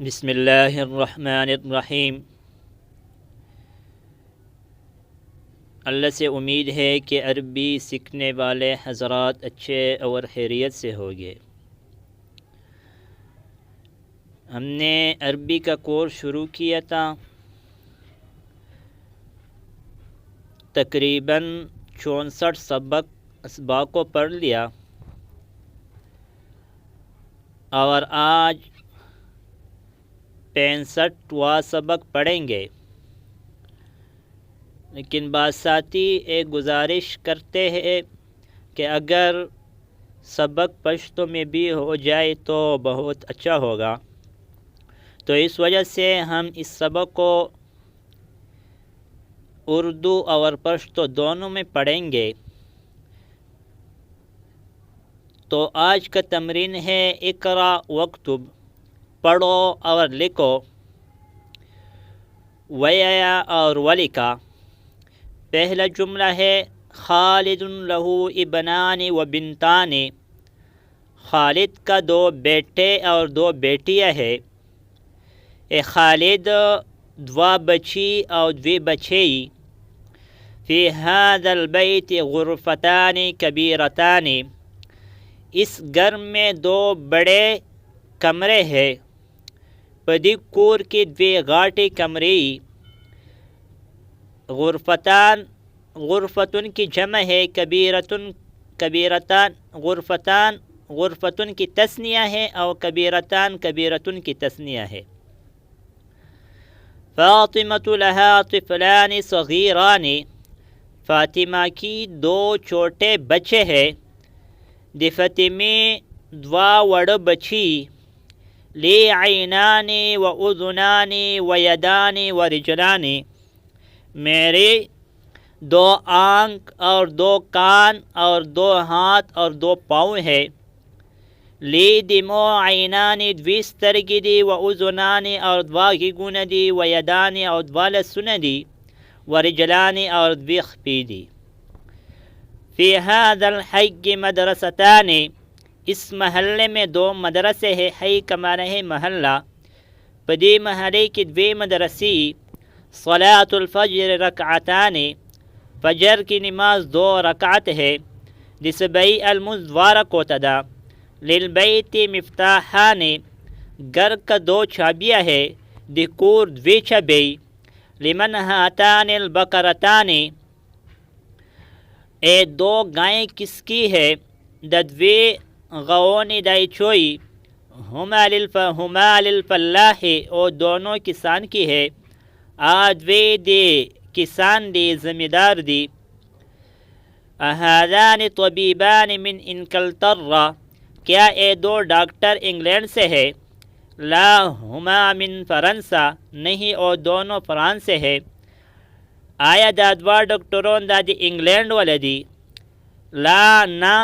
بسم اللہ الرحمن الرحیم۔ اللہ سے امید ہے کہ عربی سیکھنے والے حضرات اچھے اور خیریت سے ہوں گے۔ ہم نے عربی کا کورس شروع کیا تھا، تقریباً 64 اسباق کو پڑھ لیا، اور آج 65واں سبق پڑھیں گے۔ لیکن بعض ساتھی ایک گزارش کرتے ہیں کہ اگر سبق پشتو میں بھی ہو جائے تو بہت اچھا ہوگا، تو اس وجہ سے ہم اس سبق کو اردو اور پشتو دونوں میں پڑھیں گے۔ تو آج کا تمرین ہے اقرا وکتب، پڑھو اور لکھو، ویا اور ولکا۔ پہلا جملہ ہے خالد لہو ابنان و بنتان، خالد کا 2 بیٹے اور 2 بیٹیاں ہیں۔ خالد 2 بچی اور 2 بچے۔ فی هذا البیت غرفتان کبیرتان، اس گھر میں 2 بڑے کمرے ہیں۔ پدی کور کی 2 غاٹی کمرے۔ غرفتان، غرفتن کی جمع ہے، کبیرتان غرفتان، غرفتن کی تثنیہ ہے، اور کبیرتان کبیرتن کی تثنیہ ہے۔ فاطمۃ لها طفلان صغیران، فاطمہ کی 2 چھوٹے بچے ہیں۔ دی فاطمے 2 وڑ بچی۔ لی عینان و اذنان و یدان و رجلان، میرے 2 آنکھ اور 2 کان اور 2 ہاتھ اور 2 پاؤں ہے۔ لی دمو عینان، 2 سترگی دی، و اذنان اور 2 گیگون دی، و یدان اور 2 لسن دی، و رجلان اور 2 خپی دی۔ فی هذا الحی مدرستان، اس محلے میں 2 مدرسے ہیں۔ حی کا معنی ہے محلہ۔ پدی محلے کی 2 مدرسی۔ صلاۃ الفجر رکعتان، فجر کی نماز 2 رکعت ہے۔ لسبعی المزوار کو تدا۔ للبیت مفتاحان، گھر کا 2 چابیاں ہے۔ دکور 2 چابی۔ لمن ہاتان البقرتان، 2 گائیں کس کی ہے؟ ددوی غونی دائی چوئی۔ ہما للفلاح، اور دونوں کسان کی ہے۔ آدوی دی کسان دی، زمیندار دی۔ اہادان طبیبان من انکلترا، کیا 2 ڈاکٹر انگلینڈ سے ہے؟ لا ہما من فرنسا، نہیں اور دونوں فرانس سے ہے۔ آیا دا 2 ڈاکٹرون دا دی انگلینڈ والا دی؟ لا نا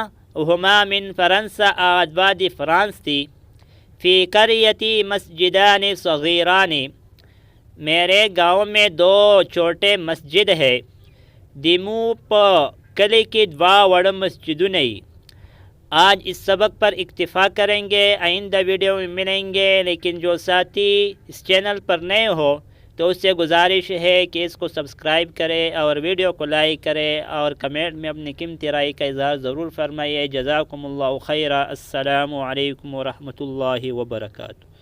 ہما من فرنسا، آدوا دی فرانس دی۔ فی قریتی مسجدان صغیران، میرے گاؤں میں 2 چھوٹے مسجد ہے۔ دیمو پا کلی کی 2 وڑ مسجدوں نہیں۔ آج اس سبق پر اکتفا کریں گے، آئندہ ویڈیو میں ملیں گے۔ لیکن جو ساتھی اس چینل پر نئے ہو تو اس سے گزارش ہے کہ اس کو سبسکرائب کرے اور ویڈیو کو لائک کرے، اور کمنٹ میں اپنی قیمتی رائے کا اظہار ضرور فرمائیے۔ جزاکم اللہ خیرا۔ السلام علیکم ورحمۃ اللہ وبرکاتہ۔